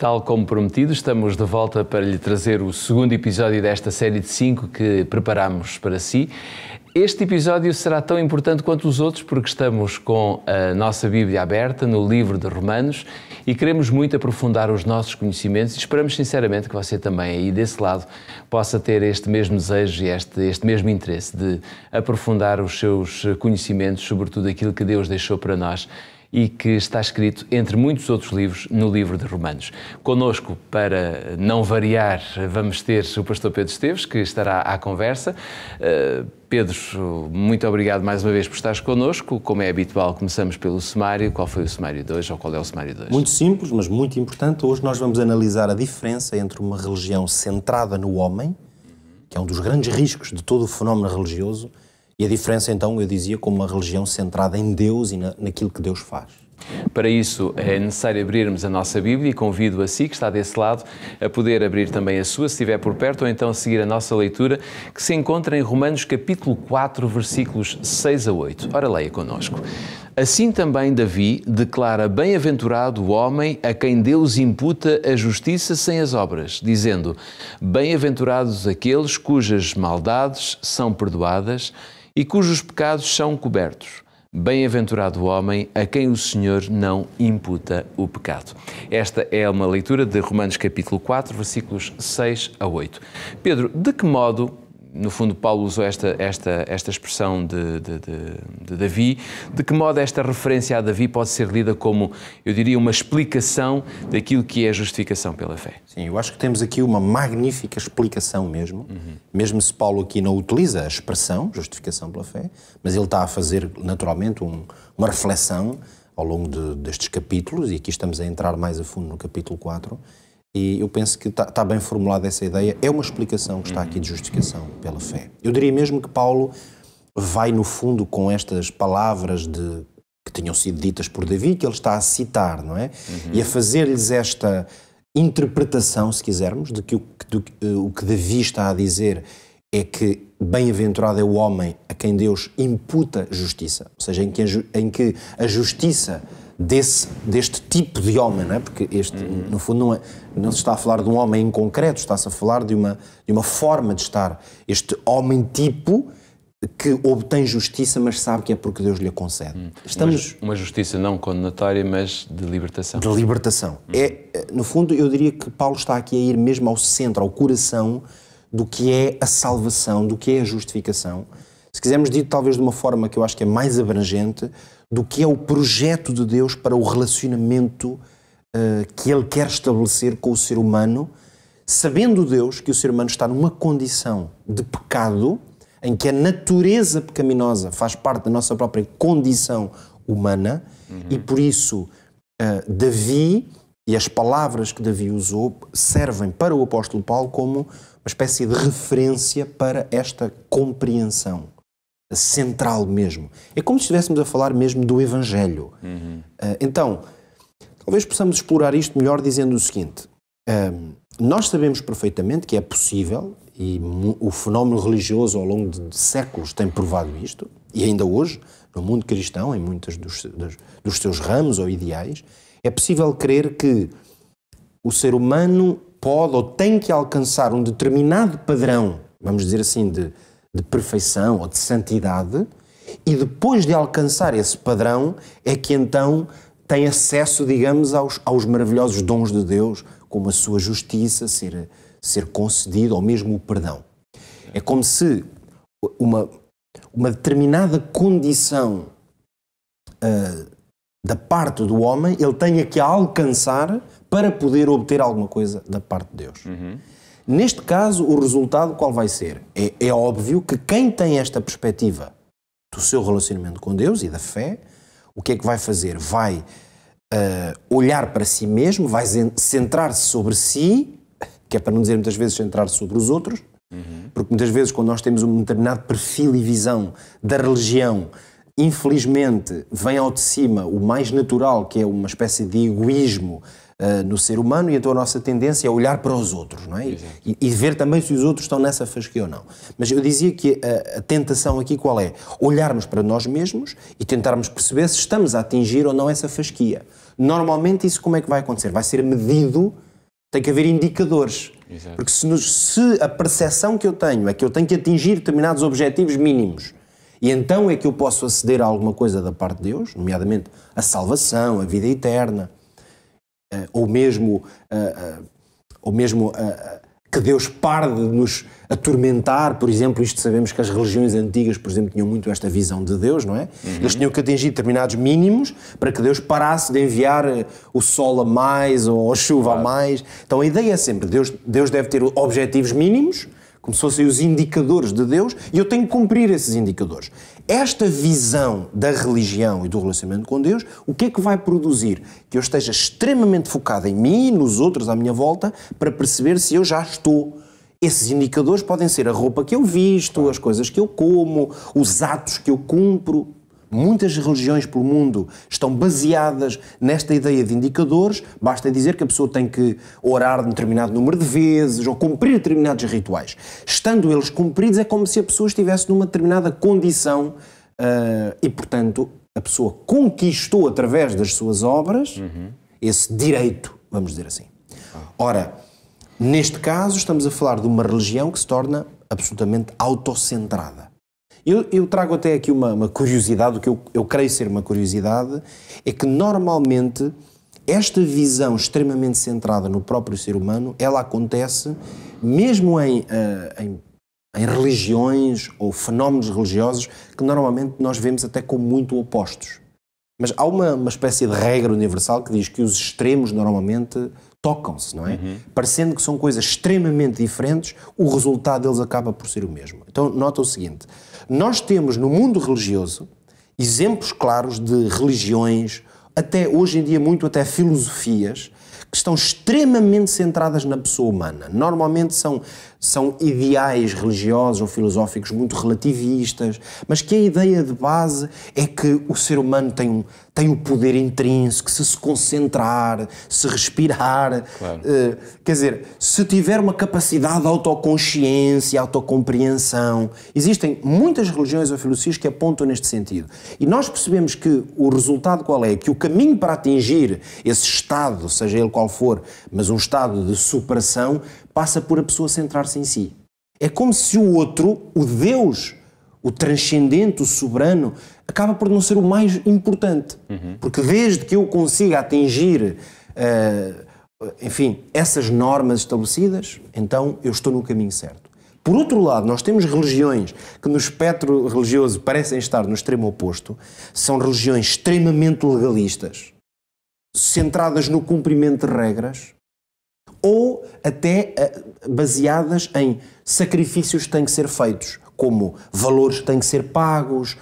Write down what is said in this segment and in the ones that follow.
Tal como prometido, estamos de volta para lhe trazer o segundo episódio desta série de 5 que preparamos para si. Este episódio será tão importante quanto os outros porque estamos com a nossa Bíblia aberta no livro de Romanos e queremos muito aprofundar os nossos conhecimentos e esperamos sinceramente que você também aí desse lado possa ter este mesmo desejo e este mesmo interesse de aprofundar os seus conhecimentos, sobretudo aquilo que Deus deixou para nós e que está escrito, entre muitos outros livros, no livro de Romanos. Conosco, para não variar, vamos ter o pastor Pedro Esteves, que estará à conversa. Pedro, muito obrigado mais uma vez por estares connosco. Como é habitual, começamos pelo sumário. Qual foi o sumário de hoje ou qual é o sumário de hoje? Muito simples, mas muito importante. Hoje nós vamos analisar a diferença entre uma religião centrada no homem, que é um dos grandes riscos de todo o fenómeno religioso, e a diferença, então, eu dizia, como uma religião centrada em Deus e naquilo que Deus faz. Para isso é necessário abrirmos a nossa Bíblia e convido a si, que está desse lado, a poder abrir também a sua, se estiver por perto, ou então a seguir a nossa leitura, que se encontra em Romanos capítulo 4, versículos 6 a 8. Ora, leia connosco. Assim também Davi declara bem-aventurado o homem a quem Deus imputa a justiça sem as obras, dizendo, bem-aventurados aqueles cujas maldades são perdoadas e cujos pecados são cobertos. Bem-aventurado o homem a quem o Senhor não imputa o pecado. Esta é uma leitura de Romanos capítulo 4, versículos 6 a 8. Pedro, de que modo, no fundo Paulo usou esta expressão de Davi, de que modo esta referência a Davi pode ser lida como, eu diria, uma explicação daquilo que é a justificação pela fé? Sim, eu acho que temos aqui uma magnífica explicação mesmo, mesmo se Paulo aqui não utiliza a expressão justificação pela fé, mas ele está a fazer naturalmente uma reflexão ao longo destes capítulos, e aqui estamos a entrar mais a fundo no capítulo 4, e eu penso que está bem formulada essa ideia. É uma explicação que está aqui de justificação pela fé. Eu diria mesmo que Paulo vai, no fundo, com estas palavras que tinham sido ditas por Davi, que ele está a citar, não é? E a fazer-lhes esta interpretação, se quisermos, de que o que Davi está a dizer é que bem-aventurado é o homem a quem Deus imputa justiça, ou seja, em que a justiça deste tipo de homem, não é? Porque no fundo, não se está a falar de um homem em concreto, está-se a falar de uma forma de estar. Este homem tipo que obtém justiça, mas sabe que é porque Deus lhe a concede. Uma justiça não condenatória, mas de libertação. De libertação. No fundo, eu diria que Paulo está aqui a ir mesmo ao centro, ao coração do que é a salvação, do que é a justificação. Se quisermos dito talvez de uma forma que eu acho que é mais abrangente, do que é o projeto de Deus para o relacionamento que Ele quer estabelecer com o ser humano, sabendo Deus que o ser humano está numa condição de pecado, em que a natureza pecaminosa faz parte da nossa própria condição humana, e por isso Davi e as palavras que Davi usou servem para o apóstolo Paulo como uma espécie de referência para esta compreensão central mesmo. É como se estivéssemos a falar mesmo do Evangelho. Então, talvez possamos explorar isto melhor dizendo o seguinte. Nós sabemos perfeitamente que é possível, e o fenómeno religioso ao longo de séculos tem provado isto, e ainda hoje, no mundo cristão, em muitos dos seus ramos ou ideais, é possível crer que o ser humano pode ou tem que alcançar um determinado padrão, vamos dizer assim, de perfeição ou de santidade, e depois de alcançar esse padrão é que então tem acesso, digamos, aos maravilhosos dons de Deus, como a sua justiça ser concedida, ou mesmo o perdão. É como se uma determinada condição da parte do homem ele tenha que alcançar para poder obter alguma coisa da parte de Deus. Neste caso, o resultado qual vai ser? É óbvio que quem tem esta perspectiva do seu relacionamento com Deus e da fé, o que é que vai fazer? Vai olhar para si mesmo, vai centrar-se sobre si, que é para não dizer muitas vezes centrar-se sobre os outros, porque muitas vezes quando nós temos um determinado perfil e visão da religião, infelizmente vem ao de cima o mais natural, que é uma espécie de egoísmo no ser humano, e então a nossa tendência é olhar para os outros, não é? E ver também se os outros estão nessa fasquia ou não. Mas eu dizia que a tentação aqui qual é? Olharmos para nós mesmos e tentarmos perceber se estamos a atingir ou não essa fasquia. Normalmente isso como é que vai acontecer? Vai ser medido Tem que haver indicadores. Exato. Porque se a percepção que eu tenho é que eu tenho que atingir determinados objetivos mínimos e então é que eu posso aceder a alguma coisa da parte de Deus, nomeadamente a salvação, a vida eterna, ou mesmo que Deus pare de nos atormentar, por exemplo, isto sabemos que as religiões antigas, por exemplo, tinham muito esta visão de Deus, não é? Eles tinham que atingir determinados mínimos para que Deus parasse de enviar o sol a mais ou a chuva a mais. Então a ideia é sempre, Deus deve ter objetivos mínimos, como se fossem os indicadores de Deus, e eu tenho que cumprir esses indicadores. Esta visão da religião e do relacionamento com Deus, o que é que vai produzir? Que eu esteja extremamente focado em mim e nos outros à minha volta para perceber se eu já estou. Esses indicadores podem ser a roupa que eu visto, as coisas que eu como, os atos que eu cumpro. Muitas religiões pelo mundo estão baseadas nesta ideia de indicadores. Basta dizer que a pessoa tem que orar um determinado número de vezes ou cumprir determinados rituais. Estando eles cumpridos, é como se a pessoa estivesse numa determinada condição e, portanto, a pessoa conquistou através das suas obras esse direito, vamos dizer assim. Ora, neste caso, estamos a falar de uma religião que se torna absolutamente autocentrada. Eu trago até aqui uma curiosidade, o que eu creio ser uma curiosidade, é que normalmente esta visão extremamente centrada no próprio ser humano, ela acontece mesmo em religiões ou fenómenos religiosos que normalmente nós vemos até como muito opostos. Mas há uma espécie de regra universal que diz que os extremos normalmente tocam-se, não é? Parecendo que são coisas extremamente diferentes, o resultado deles acaba por ser o mesmo. Então, nota o seguinte, nós temos no mundo religioso exemplos claros de religiões, até hoje em dia muito até filosofias, que estão extremamente centradas na pessoa humana. Normalmente são ideais religiosos ou filosóficos muito relativistas, mas que a ideia de base é que o ser humano tem o poder intrínseco, se concentrar, se respirar. Claro. Quer dizer, se tiver uma capacidade de autoconsciência, autocompreensão. Existem muitas religiões ou filosofias que apontam neste sentido. E nós percebemos que o resultado qual é? Que o caminho para atingir esse estado, seja ele qual for, mas um estado de superação, passa por a pessoa centrar-se em si. É como se o outro, o Deus, o transcendente, o soberano, acaba por não ser o mais importante. Porque desde que eu consiga atingir, enfim, essas normas estabelecidas, então eu estou no caminho certo. Por outro lado, nós temos religiões que no espectro religioso parecem estar no extremo oposto, são religiões extremamente legalistas, centradas no cumprimento de regras, ou até baseadas em sacrifícios que têm que ser feitos, como valores que têm que ser pagos,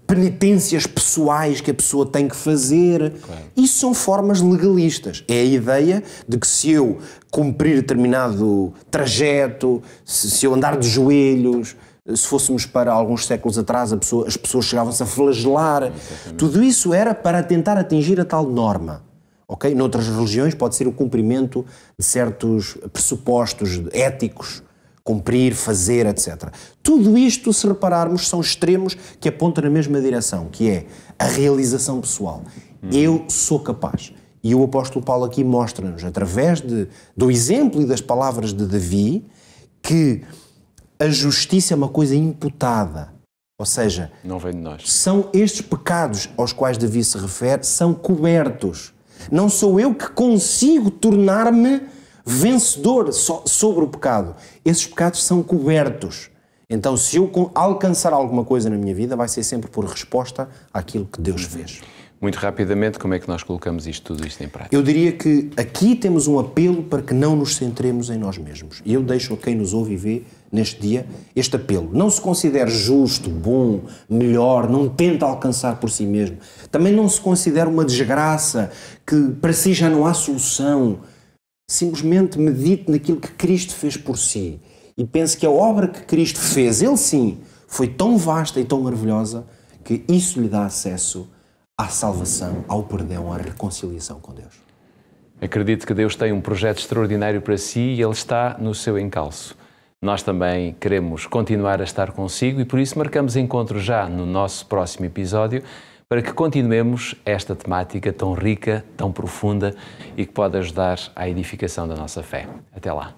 penitências pessoais que a pessoa tem que fazer. Claro. Isso são formas legalistas. É a ideia de que se eu cumprir determinado trajeto, se eu andar de joelhos, se fôssemos para alguns séculos atrás, as pessoas chegavam-se a flagelar. Exatamente. Tudo isso era para tentar atingir a tal norma. Okay? Noutras religiões pode ser o cumprimento de certos pressupostos éticos, cumprir, fazer, etc. Tudo isto, se repararmos, são extremos que apontam na mesma direção, que é a realização pessoal. Eu sou capaz. E o apóstolo Paulo aqui mostra-nos, através do exemplo e das palavras de Davi, que a justiça é uma coisa imputada. Ou seja, não vem de nós. São estes pecados aos quais Davi se refere, são cobertos. Não sou eu que consigo tornar-me vencedor sobre o pecado. Esses pecados são cobertos. Então, se eu alcançar alguma coisa na minha vida, vai ser sempre por resposta àquilo que Deus fez. Muito rapidamente, como é que nós colocamos tudo isto em prática? Eu diria que aqui temos um apelo para que não nos centremos em nós mesmos. E eu deixo a quem nos ouve e vê neste dia este apelo. Não se considere justo, bom, melhor, não tente alcançar por si mesmo. Também não se considere uma desgraça, que para si já não há solução. Simplesmente medite naquilo que Cristo fez por si. E pense que a obra que Cristo fez, Ele sim, foi tão vasta e tão maravilhosa que isso lhe dá acesso à salvação, ao perdão, à reconciliação com Deus. Acredito que Deus tem um projeto extraordinário para si e Ele está no seu encalço. Nós também queremos continuar a estar consigo e por isso marcamos encontro já no nosso próximo episódio para que continuemos esta temática tão rica, tão profunda e que pode ajudar à edificação da nossa fé. Até lá.